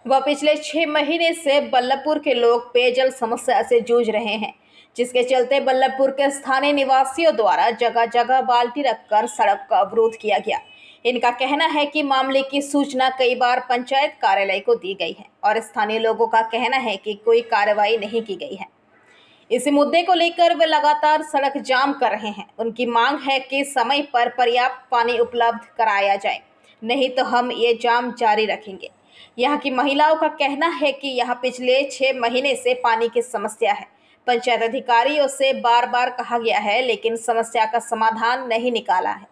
वह पिछले 6 महीने से बल्लभपुर के लोग पेयजल समस्या से जूझ रहे हैं, जिसके चलते बल्लभपुर के स्थानीय निवासियों द्वारा जगह जगह बाल्टी रखकर सड़क का अवरोध किया गया। इनका कहना है कि मामले की सूचना कई बार पंचायत कार्यालय को दी गई है और स्थानीय लोगों का कहना है कि कोई कार्रवाई नहीं की गई है। इसी मुद्दे को लेकर वे लगातार सड़क जाम कर रहे हैं। उनकी मांग है कि समय पर पर्याप्त पानी उपलब्ध कराया जाए, नहीं तो हम ये जाम जारी रखेंगे। यहाँ की महिलाओं का कहना है कि यहाँ पिछले 6 महीने से पानी की समस्या है। पंचायत अधिकारियों से बार बार कहा गया है, लेकिन समस्या का समाधान नहीं निकाला है।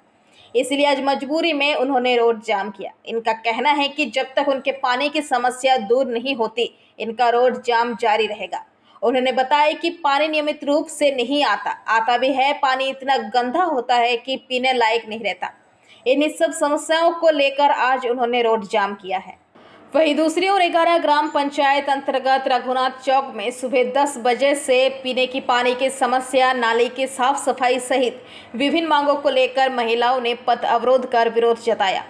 इसलिए आज मजबूरी में उन्होंने रोड जाम किया। इनका कहना है कि जब तक उनके पानी की समस्या दूर नहीं होती, इनका रोड जाम जारी रहेगा। उन्होंने बताया कि पानी नियमित रूप से नहीं आता भी है, पानी इतना गंदा होता है कि पीने लायक नहीं रहता। इन सब समस्याओं को लेकर आज उन्होंने रोड जाम किया है। वहीं दूसरी ओर 11 ग्राम पंचायत अंतर्गत रघुनाथ चौक में सुबह 10 बजे से पीने की पानी की समस्या, नाली की साफ सफाई सहित विभिन्न मांगों को लेकर महिलाओं ने पथ अवरोध कर विरोध जताया।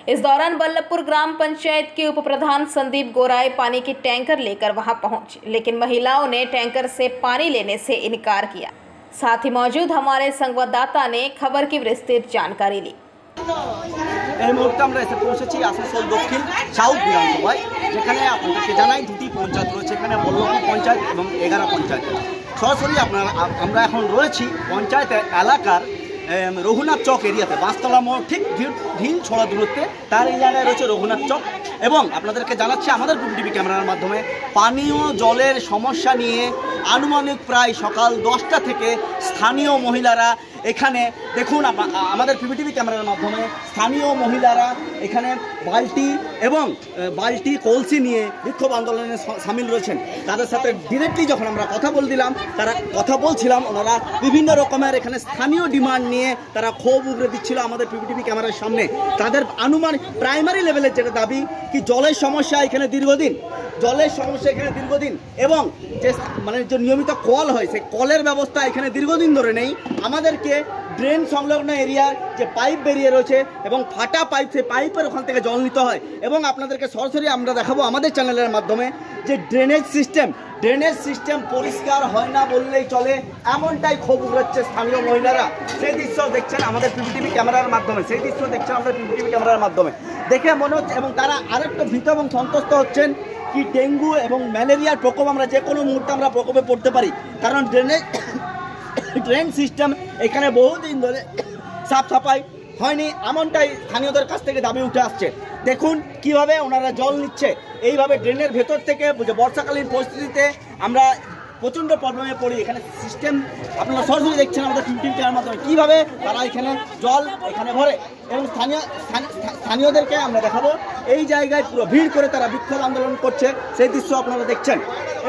इस दौरान बल्लभपुर ग्राम पंचायत के उप प्रधान संदीप गोराई पानी की टैंकर लेकर वहां पहुंचे, लेकिन महिलाओं ने टैंकर से पानी लेने से इनकार किया। साथ ही मौजूद हमारे संवाददाता ने खबर की विस्तृत जानकारी ली। এই মুহূর্তে আমরা এসে পৌঁছেছি আসানসোল দক্ষিণ সাউথ বিধানসভায়, যেখানে আপনাদেরকে জানাই দুটি পঞ্চায়েত রয়েছে, এখানে বল্লভপুর পঞ্চায়েত এবং 11 পঞ্চায়েত। সরাসরি আমরা এখন রয়েছি পঞ্চায়েত এলাকার রঘুনাথ চক এরিয়াতে, বাঁশতলা মোড় ঠিক ঢিল ছড়া দূরত্বে তার এই জায়গায় রয়েছে রঘুনাথ চক। এবং আপনাদেরকে জানাচ্ছি আমাদের টিভি ক্যামেরার মাধ্যমে পানীয় জলের সমস্যা নিয়ে আনুমানিক প্রায় সকাল 10টা থেকে স্থানীয় মহিলারা এখানে দেখুন, আমাদের টিভি ক্যামেরার মাধ্যমে স্থানীয় মহিলারা এখানে বালতি কলসি নিয়ে বিক্ষোভ আন্দোলনে সামিল রয়েছেন। তাদের সাথে ডিরেক্টলি যখন আমরা কথা বলছিলাম, ওনারা বিভিন্ন রকমের এখানে স্থানীয় ডিমান্ড নিয়ে তারা ক্ষোভ উগরে দিচ্ছিল আমাদের টিভি ক্যামেরার সামনে। তাদের আনুমানিক প্রাইমারি লেভেলের যেটা দাবি কি জলের সমস্যা এখানে দীর্ঘদিন এবং যে নিয়মিত কল হয় সেই কলের ব্যবস্থা এখানে দীর্ঘদিন ধরে নেই। আমাদেরকে ড্রেন সংলগ্ন এরিয়ার যে পাইপ বেরিয়ে রয়েছে এবং ফাটা পাইপ, সেই পাইপের ওখান থেকে জল নিতে হয়। এবং আপনাদেরকে সরাসরি আমরা দেখাবো আমাদের চ্যানেলের মাধ্যমে যে ড্রেনেজ সিস্টেম পরিষ্কার হয় না বললেই চলে, এমনটাই ক্ষোভ উগড়াচ্ছে স্থানীয় মহিলারা। সেই দৃশ্য দেখছেন আমাদের টিভি ক্যামেরার মাধ্যমে, দেখে মনে হচ্ছে এবং তারা আরেকটু ভীত এবং সন্তুষ্ট হচ্ছেন কি ডেঙ্গু এবং ম্যালেরিয়ার প্রকোপ আমরা যে কোনো মুহূর্তে আমরা প্রকোপে পড়তে পারি, কারণ ড্রেন সিস্টেম এখানে বহুদিন ধরে সাফ সাফাই হয়নি, এমনটাই স্থানীয়দের কাছ থেকে দাবি উঠে আসছে। দেখুন কিভাবে ওনারা জল নিচ্ছে, এইভাবে ড্রেনের ভেতর থেকে বর্ষাকালীন পরিস্থিতিতে আমরা প্রচণ্ড প্রবলেমে পড়ি। এখানে সিস্টেম আপনারা সরাসরি দেখছেন আমাদের টিভি ক্যামেরার মাধ্যমে কীভাবে তারা এখানে জল এখানে ভরে। এবং স্থানীয়দেরকে আমরা দেখাবো এই জায়গায় পুরো ভিড় করে তারা বিক্ষোভ আন্দোলন করছে, সেই দৃশ্য আপনারা দেখছেন।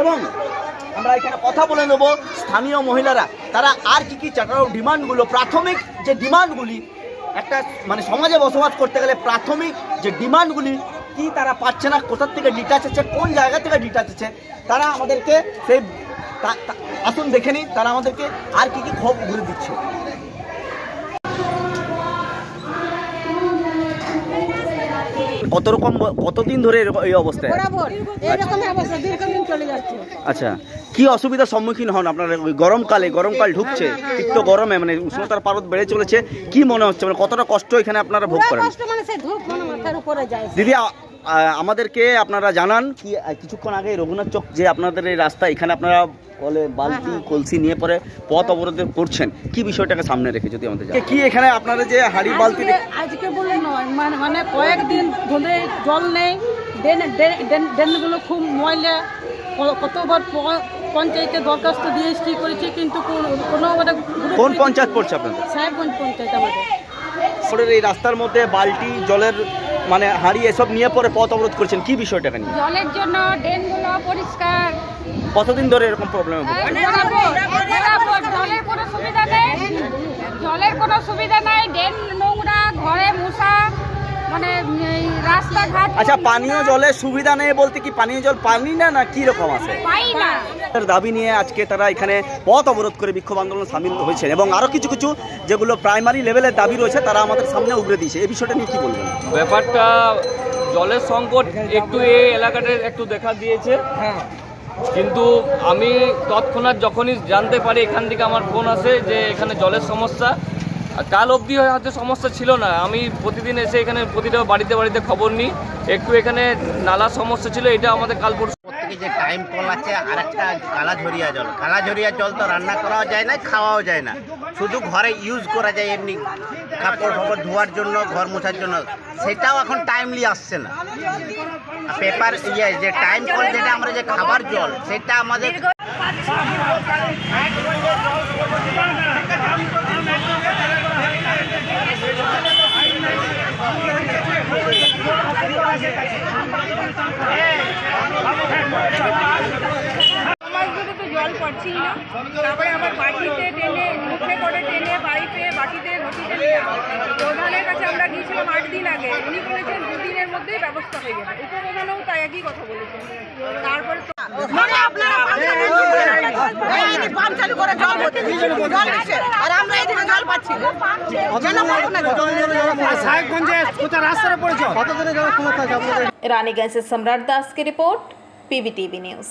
এবং আমরা এখানে কথা বলে নেব স্থানীয় মহিলারা তারা আর কি চাটাও ডিমান্ডগুলো, প্রাথমিক যে ডিমান্ডগুলি একটা সমাজে বসবাস করতে গেলে প্রাথমিক যে ডিমান্ডগুলি কি তারা পাচ্ছে না, কোথার থেকে ডিটাচ হচ্ছে, কোন জায়গা থেকে ডিটাচ হচ্ছে, তারা আমাদেরকে সেই আসুন দেখে নিই তারা আমাদেরকে আর কি ক্ষোভ ঘুরে দিচ্ছে। কতদিন ধরে এই অবস্থায়? আচ্ছা, কি অসুবিধার সম্মুখীন হন আপনারা গরমকাল ঢুকছে, তীব্র গরমে উষ্ণতার পারদ বেড়ে চলেছে, কি মনে হচ্ছে কতটা কষ্ট এখানে আপনারা ভোগ করেন? দিদি আমাদেরকে আপনারা জানান কি কিছুক্ষণ আগে রঘুনাথ চক যে আপনাদের এই রাস্তা, এখানে আপনারা বালতি কলসি নিয়ে পরে পথ অবরোধ করছেন, কি বিষয়টাকে সামনে রেখে যদি আমাদের কি এখানে আপনারা যে হাড়ি বালতি আজকে বলে নয়, মানে কয়েকদিন ধরে জল নেই, ড্রেনগুলো খুব ময়লা, কতবার পঞ্চায়েতে দরখাস্ত দিয়ে ঠিক করেছি, কিন্তু কোন পঞ্চায়েত পড়ছে আপনাদের? সাহেবগঞ্জ পঞ্চায়েত। আমাদের এই রাস্তার মধ্যে বালতি জলের হাড়ি এসব নিয়ে পরে পথ অবরোধ করছেন, কি বিষয়টাকে নিয়ে? জলের জন্য ড্রেনগুলো পরিষ্কার। কতদিন ধরে এরকম প্রবলেম? জলের কোনো সুবিধা নাই, ড্রেন নোংরা, ঘরে মশা, রাস্তাঘাট। আচ্ছা, পানীয় জলের সুবিধা নেই বলতে কি পানীয় জল পানি না কি রকম আছে? দাবি নিয়ে আজকে তারা এখানে পথ অবরোধ করে বিক্ষোভ আন্দোলন সামিল হয়েছেন এবং আরো কিছু যেগুলো প্রাইমারি লেভেলের দাবি রয়েছে তারা আমাদের সামনে উগরে দিয়েছে। এই বিষয়টা নিয়ে কি বলবেন? ব্যাপারটা জলের সংকট একটু এই এলাকাতে একটু দেখা দিয়েছে, কিন্তু আমি তৎক্ষণাৎ যখনই জানতে পারি এখান থেকে আমার ফোন আসে যে এখানে জলের সমস্যা। কাল অবধি হয়তো সমস্যা ছিল না, আমি প্রতিদিন এসে এখানে প্রতিটা বাড়িতে বাড়িতে খবর নিই, একটু এখানে নালার সমস্যা ছিল, এটা আমাদের কাল পরশু প্রত্যেকে যে টাইম কল আছে আর একটা কালাঝরিয়া জল তো রান্না করাও যায় না, খাওয়াও যায় না, শুধু ঘরে ইউজ করা যায় এমনি কাপড় ফাপড় ধোয়ার জন্য, ঘর মোছার জন্য, সেটাও এখন টাইমলি আসছে না। পেপার যে টাইম কল যেটা আমরা যে খাবার জল সেটা আমাদের জল পড়ছেই না, তারপরে আবার বাটিতে টেনে মুখে করে টেনে বাড়িতে বাটিতে ঘটি টেনে প্রধানের কাছে আমরা গিয়েছিলাম 8 দিন আগে, উনি বলেছেন 2 দিনের মধ্যেই ব্যবস্থা হয়ে যাবে। উপপ্রধানও তাই একই কথা বলেছেন। তারপরে रानीगंज से सम्राट दास की रिपोर्ट, PBTV न्यूज।